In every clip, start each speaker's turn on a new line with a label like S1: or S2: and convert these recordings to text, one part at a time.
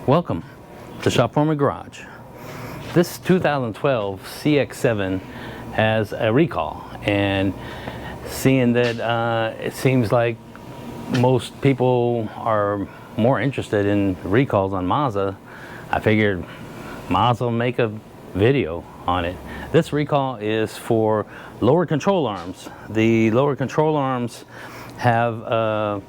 S1: Welcome to Shop For Me Garage. This 2012 CX-7 has a recall, and seeing that it seems like most people are more interested in recalls on Mazda, I figured Mazda will make a video on it. This recall is for lower control arms. The lower control arms have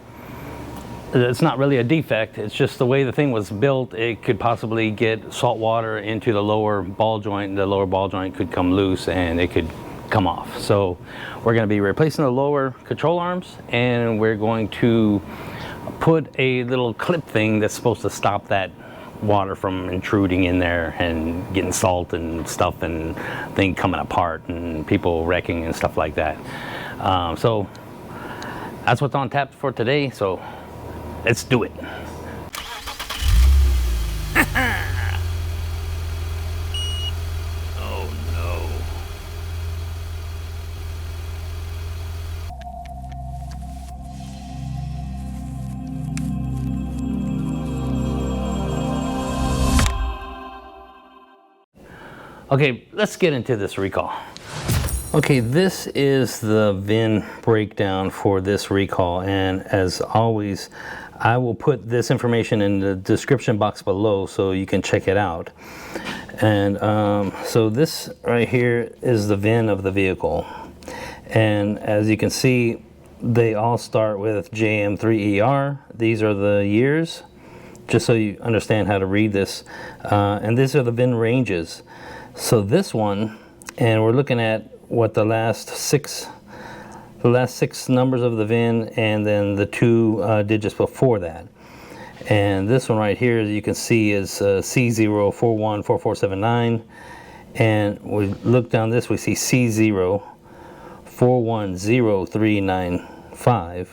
S1: it's not really a defect, it's just the way the thing was built. It could possibly get salt water into the lower ball joint. The lower ball joint could come loose and it could come off. So we're going to be replacing the lower control arms, and we're going to put a little clip thing that's supposed to stop that water from intruding in there and getting salt and stuff and things coming apart and people wrecking and stuff like that. So that's what's on tap for today. So let's do it. Oh no. Okay, let's get into this recall. Okay, this is the VIN breakdown for this recall, and as always, I will put this information in the description box below so you can check it out. And so this right here is the VIN of the vehicle, and as you can see, they all start with JM3ER. These are the years, just so you understand how to read this, and these are the VIN ranges. So this one, and we're looking at what the last six numbers of the VIN, and then the two digits before that. And this one right here, as you can see, is C0414479. And we look down this, we see C0410395,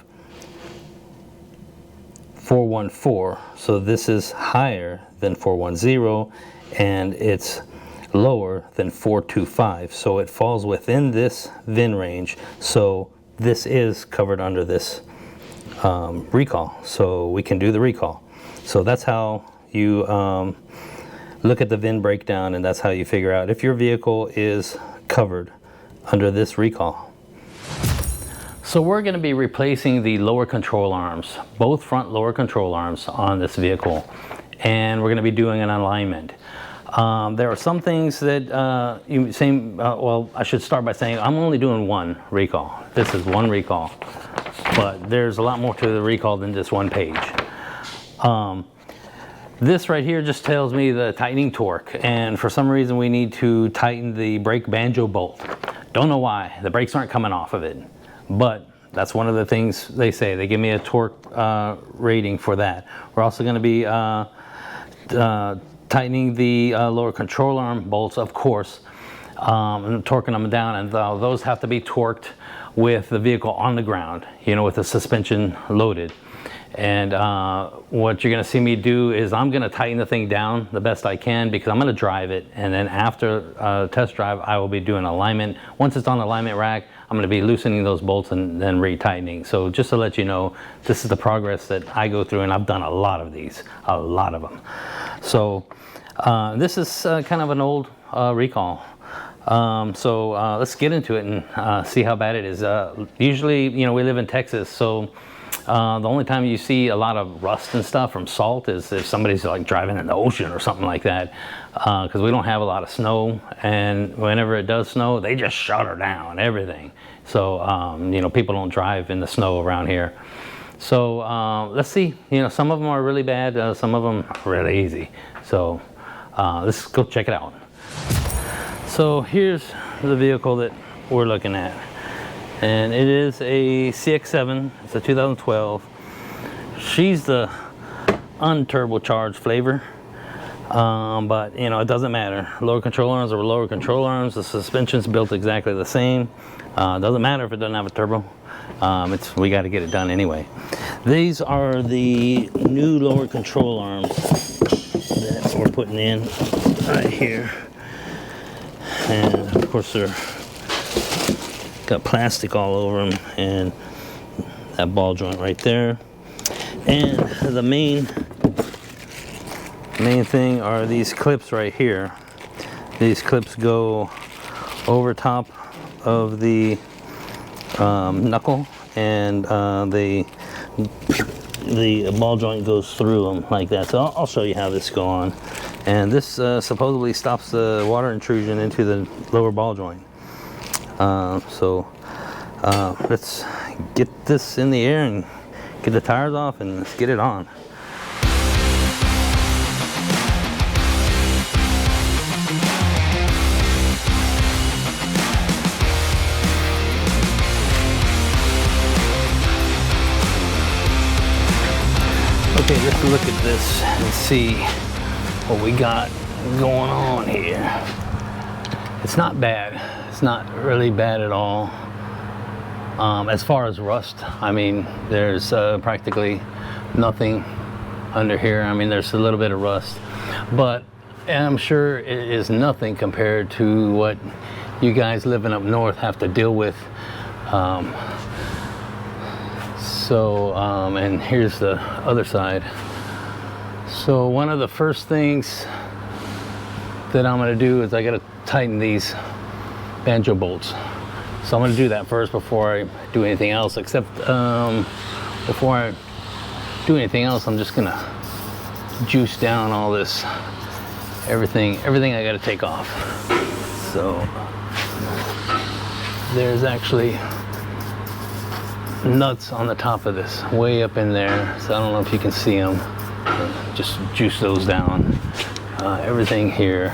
S1: 414. So this is higher than 410, and it's lower than 425, so it falls within this VIN range. So this is covered under this recall, so we can do the recall. So that's how you look at the VIN breakdown, and that's how you figure out if your vehicle is covered under this recall. So we're going to be replacing the lower control arms, both front lower control arms on this vehicle, and we're going to be doing an alignment. There are some things that you say, well, I should start by saying I'm only doing one recall. This is one recall, but there's a lot more to the recall than just one page. This right here just tells me the tightening torque, and for some reason we need to tighten the brake banjo bolt. Don't know why, the brakes aren't coming off of it, but that's one of the things they say. They give me a torque rating for that. We're also going to be tightening the lower control arm bolts, of course, and torquing them down, and those have to be torqued with the vehicle on the ground, you know, with the suspension loaded. And what you're going to see me do is I'm going to tighten the thing down the best I can, because I'm going to drive it, and then after test drive I will be doing alignment. Once it's on the alignment rack, I'm going to be loosening those bolts and then retightening. So just to let you know, this is the progress that I go through, and I've done a lot of these, a lot of them. So this is kind of an old recall. So let's get into it and see how bad it is. Usually, you know, we live in Texas, so the only time you see a lot of rust and stuff from salt is if somebody's like driving in the ocean or something like that, because we don't have a lot of snow, and whenever it does snow, they just shutter down everything. So you know, people don't drive in the snow around here. So let's see, you know, some of them are really bad, some of them are really easy. So let's go check it out. So here's the vehicle that we're looking at, and it is a CX-7. It's a 2012. She's the unturbocharged flavor, but you know, it doesn't matter. Lower control arms are lower control arms. The suspension's built exactly the same. Doesn't matter if it doesn't have a turbo. We got to get it done anyway. These are the new lower control arms that we're putting in right here, and of course they're got plastic all over them, and that ball joint right there, and the main Main thing are these clips right here. These clips go over top of the knuckle, and the ball joint goes through them like that. So I'll show you how this go on. And this supposedly stops the water intrusion into the lower ball joint. Let's get this in the air and get the tires off and let's get it on. Okay, let's look at this and see what we got going on here. It's not bad. It's not really bad at all. As far as rust, I mean, there's practically nothing under here. I mean, there's a little bit of rust, but I'm sure it is nothing compared to what you guys living up north have to deal with. And here's the other side. So one of the first things that I'm going to do is I got to tighten these banjo bolts. So I'm going to do that first before I do anything else, except before I do anything else, I'm just going to juice down all this, everything I got to take off. So there's actually nuts on the top of this, way up in there. So I don't know if you can see them. Just juice those down. Everything here.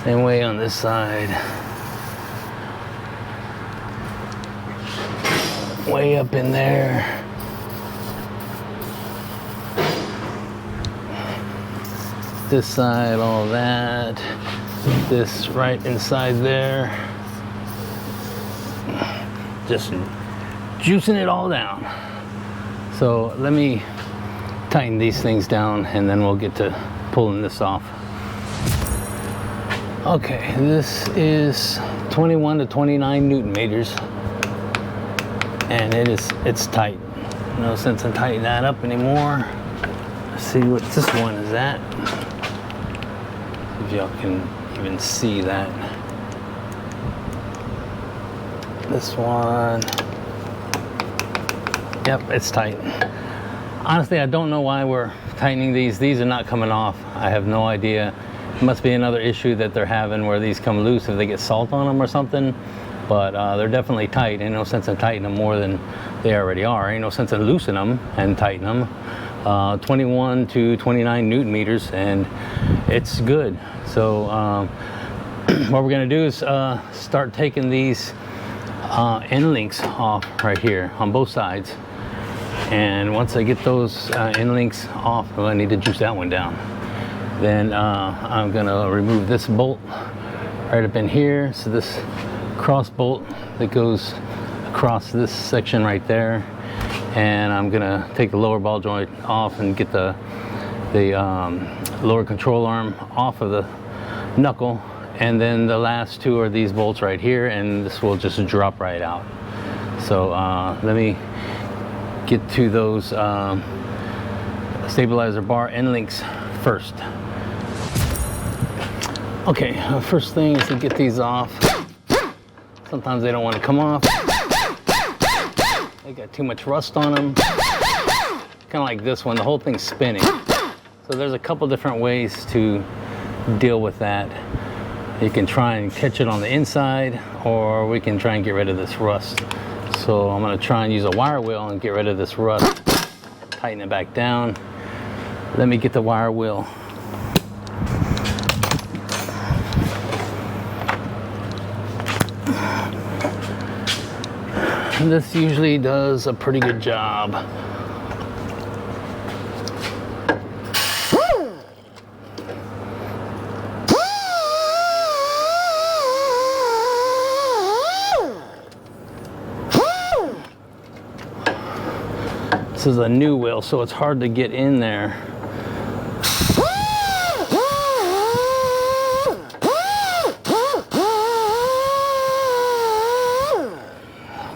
S1: Same way on this side. Way up in there. This side, all that. This right inside there. Just juicing it all down. So let me tighten these things down and then we'll get to pulling this off. Okay, this is 21 to 29 Newton meters, and it's tight. No sense in tightening that up anymore. Let's see what this one is at. See if y'all can even see that. This one, yep, it's tight. Honestly, I don't know why we're tightening these. These are not coming off. I have no idea. It must be another issue that they're having where these come loose if they get salt on them or something. But they're definitely tight. Ain't no sense in tightening them more than they already are. Ain't no sense in loosening them and tighten them. 21 to 29 Newton meters, and it's good. So what we're gonna do is start taking these end links off right here on both sides. And once I get those end links off, I need to juice that one down. Then I'm gonna remove this bolt right up in here. So this cross bolt that goes across this section right there. And I'm gonna take the lower ball joint off and get the lower control arm off of the knuckle. And then the last two are these bolts right here, and this will just drop right out. So let me get to those stabilizer bar end links first. Okay, first thing is to get these off. Sometimes they don't want to come off. They got too much rust on them. Kind of like this one, the whole thing's spinning. So there's a couple different ways to deal with that. You can try and catch it on the inside, or we can try and get rid of this rust. So I'm gonna try and use a wire wheel and get rid of this rust. Tighten it back down. Let me get the wire wheel. And this usually does a pretty good job. This is a new wheel, so it's hard to get in there.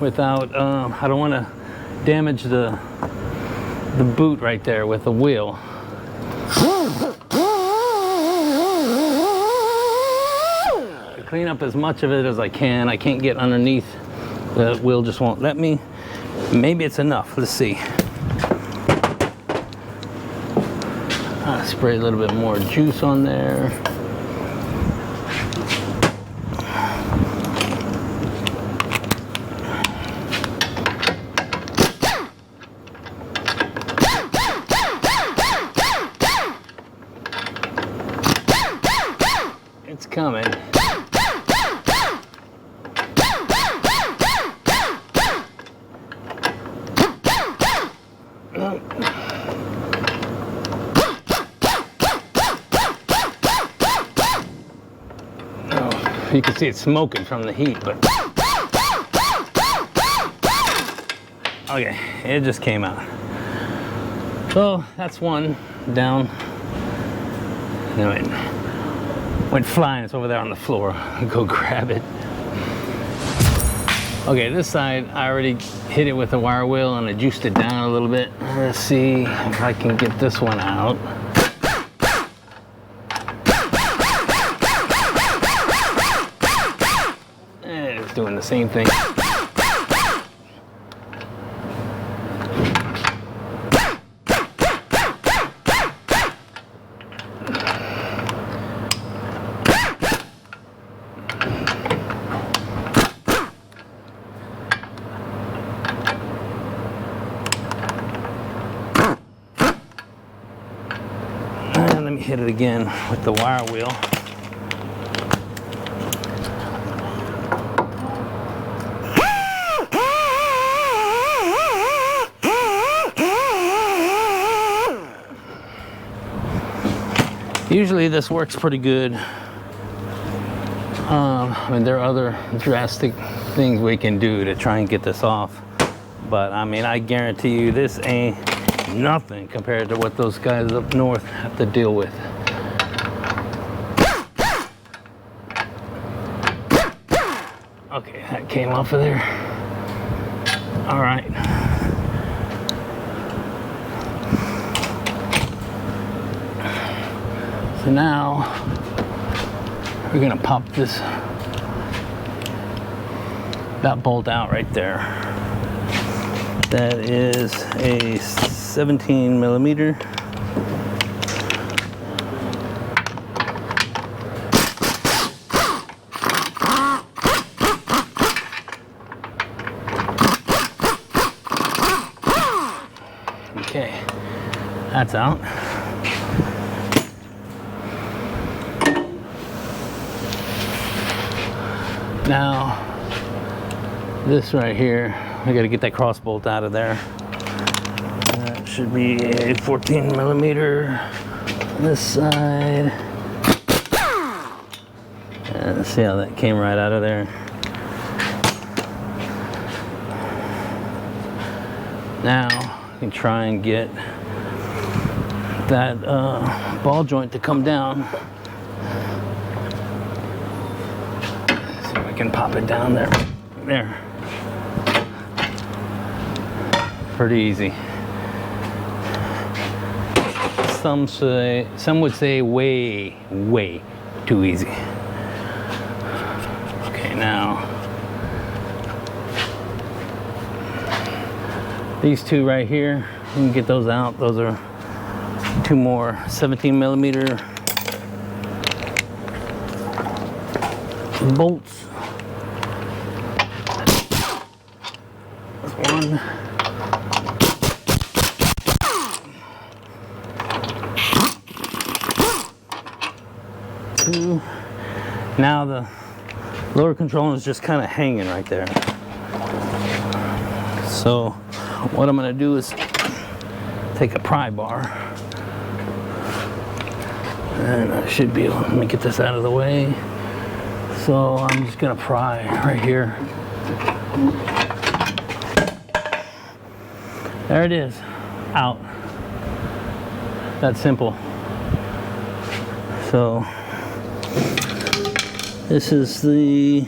S1: Without, I don't want to damage the the boot right there with the wheel. To clean up as much of it as I can. I can't get underneath. The wheel just won't let me. Maybe it's enough. Let's see. Spray a little bit more juice on there. It's coming. You can see it smoking from the heat, but okay, it just came out. So that's one down. Anyway, went flying. It's over there on the floor. Go grab it. Okay, this side I already hit it with a wire wheel and I juiced it down a little bit. Let's see if I can get this one out. Doing the same thing. And let me hit it again with the wire wheel. Usually this works pretty good. I mean, there are other drastic things we can do to try and get this off. But I mean, I guarantee you this ain't nothing compared to what those guys up north have to deal with. Okay, that came off of there. All right. So now we're gonna pop that bolt out right there. That is a 17 millimeter. Okay, that's out. Now, this right here, I gotta get that cross bolt out of there. That should be a 14 millimeter on this side. And see how that came right out of there. Now, I can try and get that ball joint to come down. Can pop it down there. There. Pretty easy. Some would say way too easy. Okay, now these two right here, you can get those out. Those are two more 17 millimeter bolts. One. Two. Now the lower control is just kind of hanging right there. So what I'm going to do is take a pry bar. And I should be able, let me get this out of the way. So I'm just going to pry right here. There it is, out. That's simple. So this is the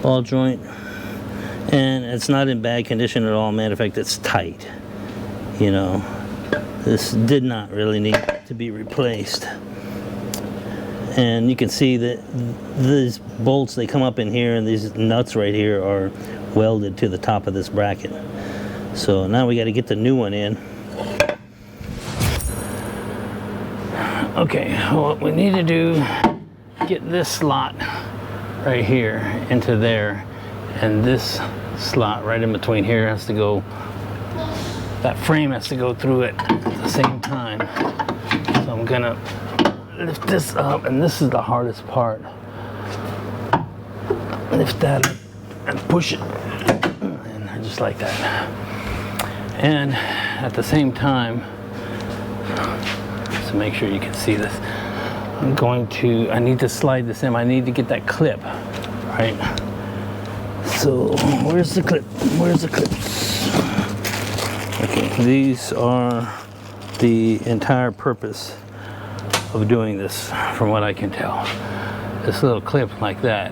S1: ball joint, and it's not in bad condition at all. Matter of fact, it's tight. You know, this did not really need to be replaced. And you can see that these bolts, they come up in here, and these nuts right here are welded to the top of this bracket. So now we got to get the new one in. Okay, what we need to do, get this slot right here into there, and this slot right in between here has to go, that frame has to go through it at the same time. So I'm gonna lift this up, and this is the hardest part. Lift that up and push it, and just like that. And at the same time, to make sure you can see this, I need to slide this in. I need to get that clip, right? So where's the clip? Where's the clips? Okay, these are the entire purpose of doing this, from what I can tell. This little clip like that,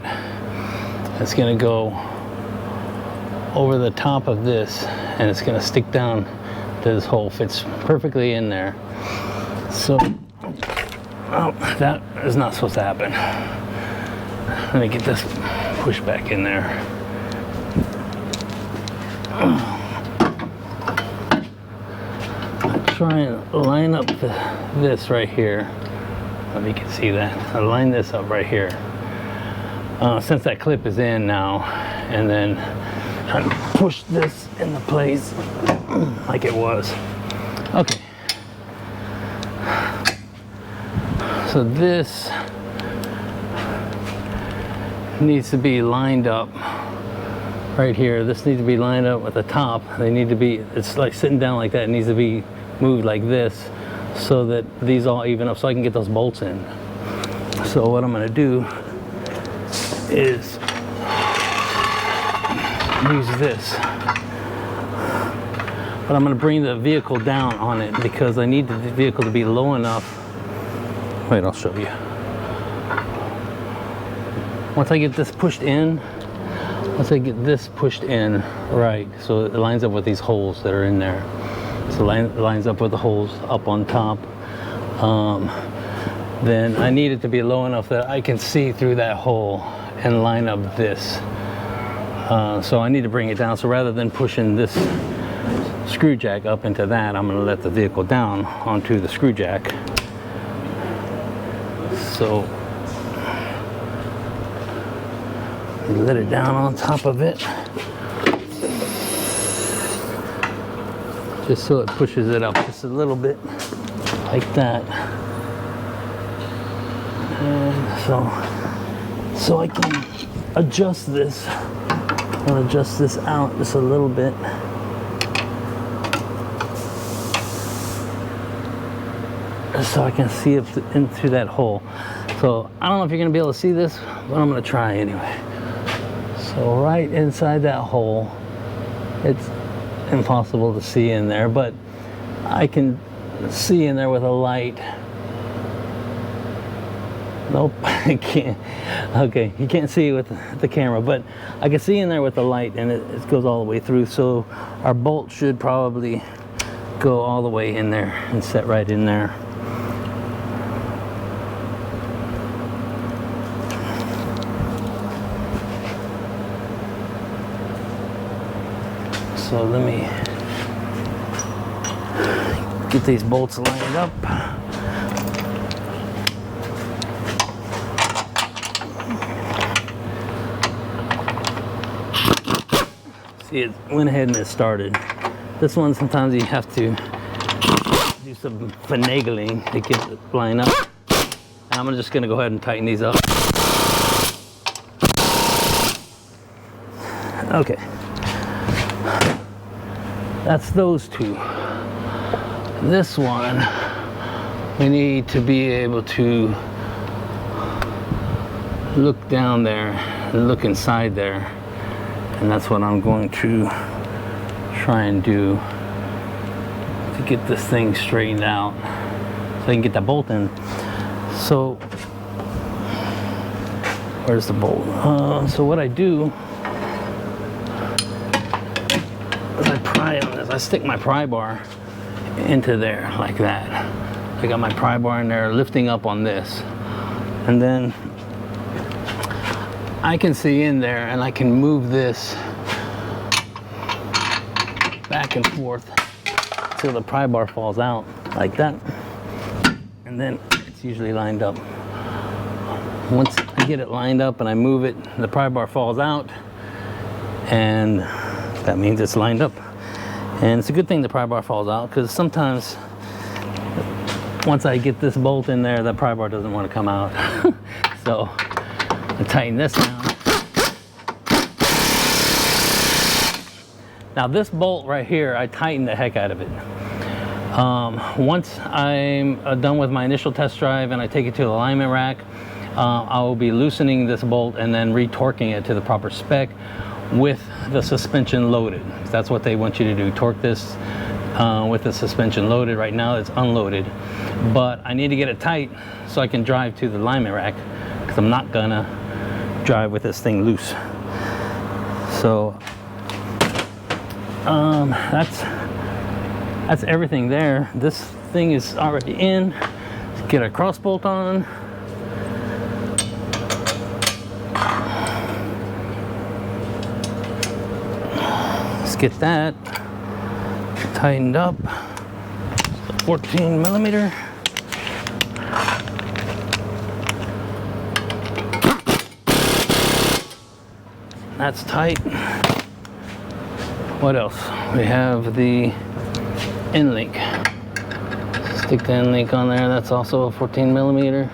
S1: it's gonna go over the top of this, and it's gonna stick down to this hole. Fits perfectly in there. So, oh, that is not supposed to happen. Let me get this pushed back in there. Try and line up this right here. Let me can see that. I line this up right here. Since that clip is in now, and then try to push this into place like it was. Okay. So this needs to be lined up right here. This needs to be lined up with the top. They need to be, it's like sitting down like that. It needs to be moved like this so that these all even up so I can get those bolts in. So what I'm gonna do is use this. But I'm gonna bring the vehicle down on it because I need the vehicle to be low enough. Wait, I'll show you. Once I get this pushed in, right, so it lines up with these holes that are in there. So it lines up with the holes up on top. Then I need it to be low enough that I can see through that hole and line up this. So I need to bring it down. So rather than pushing this screw jack up into that, I'm gonna let the vehicle down onto the screw jack. So let it down on top of it, just so it pushes it up just a little bit, like that. And so I can adjust this. I'll adjust this out just a little bit. So I can see in through that hole. So I don't know if you're gonna be able to see this, but I'm gonna try anyway. So right inside that hole, it's impossible to see in there, but I can see in there with a light. Nope, I can't. Okay, you can't see with the camera, but I can see in there with the light, and it goes all the way through. So our bolt should probably go all the way in there and set right in there. So let me get these bolts lined up. See, it went ahead and it started. This one, sometimes you have to do some finagling to get it lined up. And I'm just gonna go ahead and tighten these up. Okay. That's those two. This one, we need to be able to look down there and look inside there. And that's what I'm going to try and do to get this thing straightened out so I can get that bolt in. So, where's the bolt? So what I do is I pry on this. I stick my pry bar into there like that. I got my pry bar in there lifting up on this, and then I can see in there and I can move this back and forth till the pry bar falls out like that, and then it's usually lined up. Once I get it lined up and I move it, the pry bar falls out, and that means it's lined up. And it's a good thing the pry bar falls out, because sometimes once I get this bolt in there, the pry bar doesn't want to come out. So I tighten this down. Now this bolt right here, I tighten the heck out of it. Once I'm done with my initial test drive and I take it to the alignment rack, I will be loosening this bolt and then retorquing it to the proper spec with the suspension loaded. That's what they want you to do, torque this with the suspension loaded. Right now it's unloaded, but I need to get it tight so I can drive to the alignment rack, because I'm not gonna drive with this thing loose. So that's everything there. This thing is already in. Let's get a cross bolt on. Let's get that tightened up. 14 millimeter. That's tight. What else? We have the end link. Stick the end link on there. That's also a 14 millimeter.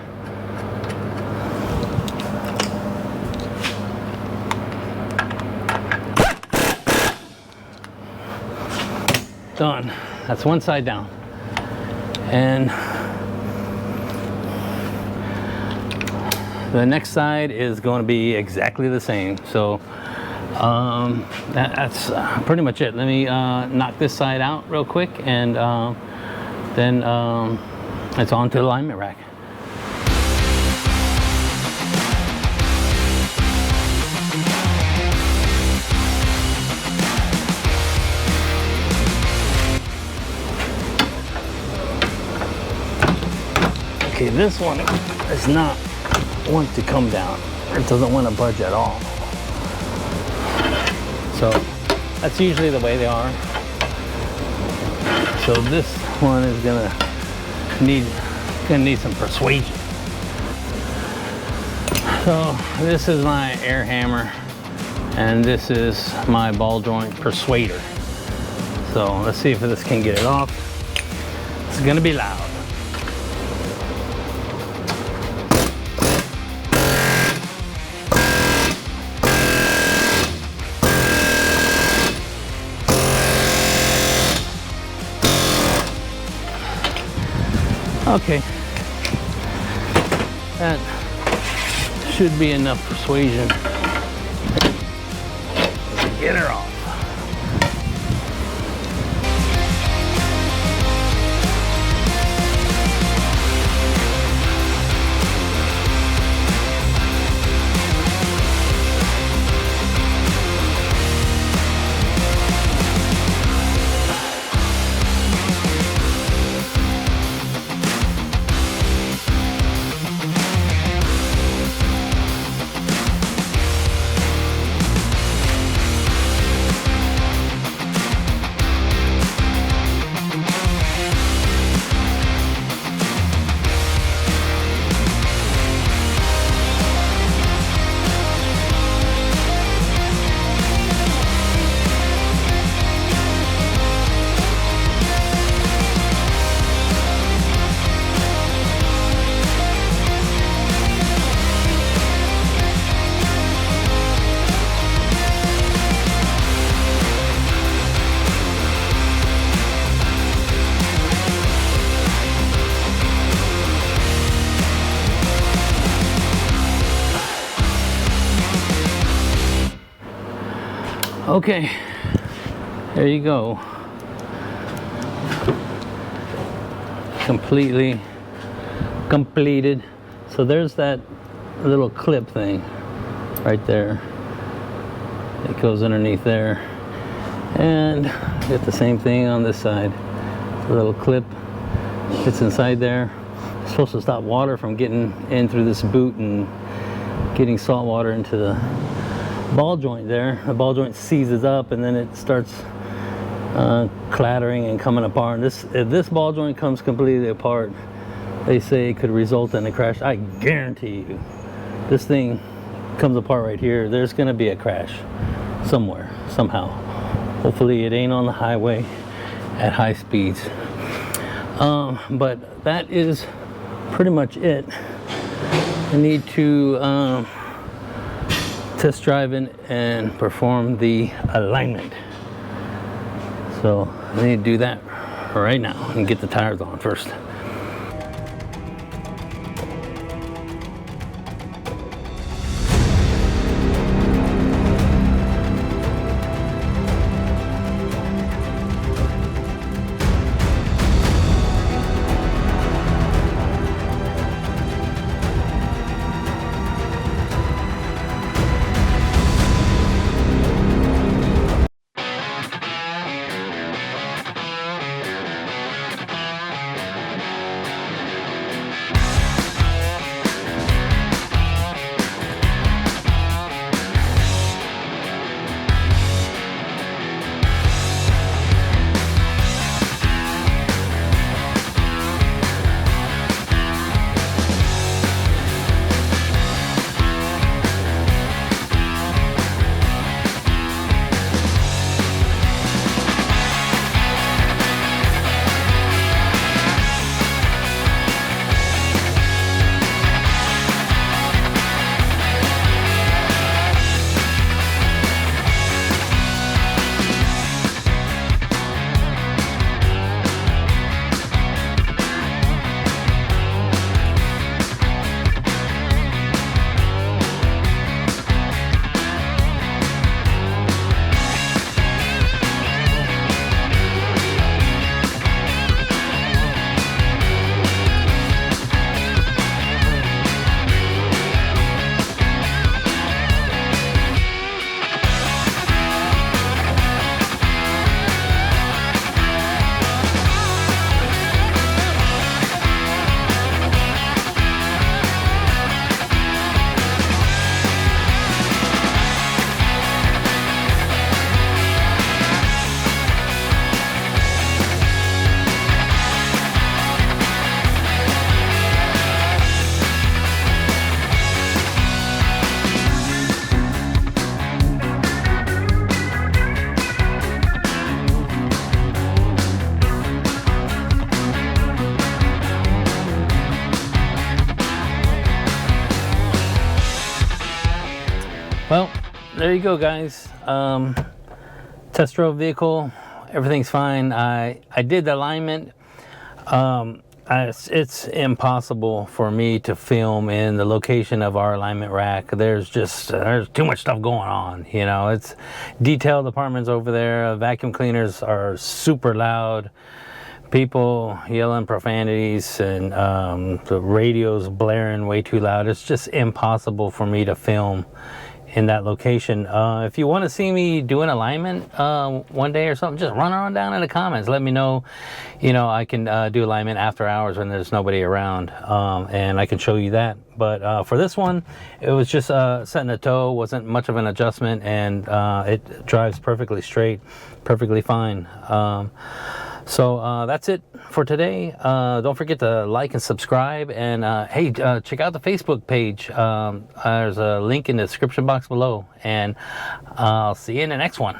S1: Done. That's one side down. And the next side is going to be exactly the same. So that's pretty much it. Let me knock this side out real quick, and then it's on to the alignment rack. Okay, this one is not want to come down. It doesn't want to budge at all. So that's usually the way they are. So this one is gonna need some persuasion. So this is my air hammer, and this is my ball joint persuader. So let's see if this can get it off. It's gonna be loud. Okay, that should be enough persuasion to get her off. Okay, there you go. Completely completed. So there's that little clip thing right there. It goes underneath there. And get the same thing on this side. The little clip fits inside there. It's supposed to stop water from getting in through this boot and getting salt water into the ball joint there. The ball joint seizes up and then it starts clattering and coming apart. If this ball joint comes completely apart, they say it could result in a crash. I guarantee you, this thing comes apart right here, there's going to be a crash somewhere, somehow. Hopefully it ain't on the highway at high speeds. But that is pretty much it. I need to test drive it and perform the alignment. So I need to do that right now and get the tires on first. Well, there you go, guys. Test drove vehicle, everything's fine. I did the alignment. It's impossible for me to film in the location of our alignment rack. There's too much stuff going on, you know. It's detail departments over there. Vacuum cleaners are super loud. People yelling profanities, and the radio's blaring way too loud. It's just impossible for me to film in that location. If you want to see me doing alignment one day or something, just run on down in the comments. Let me know. You know, I can do alignment after hours when there's nobody around, and I can show you that. But for this one, it was just setting a toe, wasn't much of an adjustment, and it drives perfectly straight, perfectly fine. So that's it for today. Don't forget to like and subscribe, and hey, check out the Facebook page. There's a link in the description box below, and I'll see you in the next one.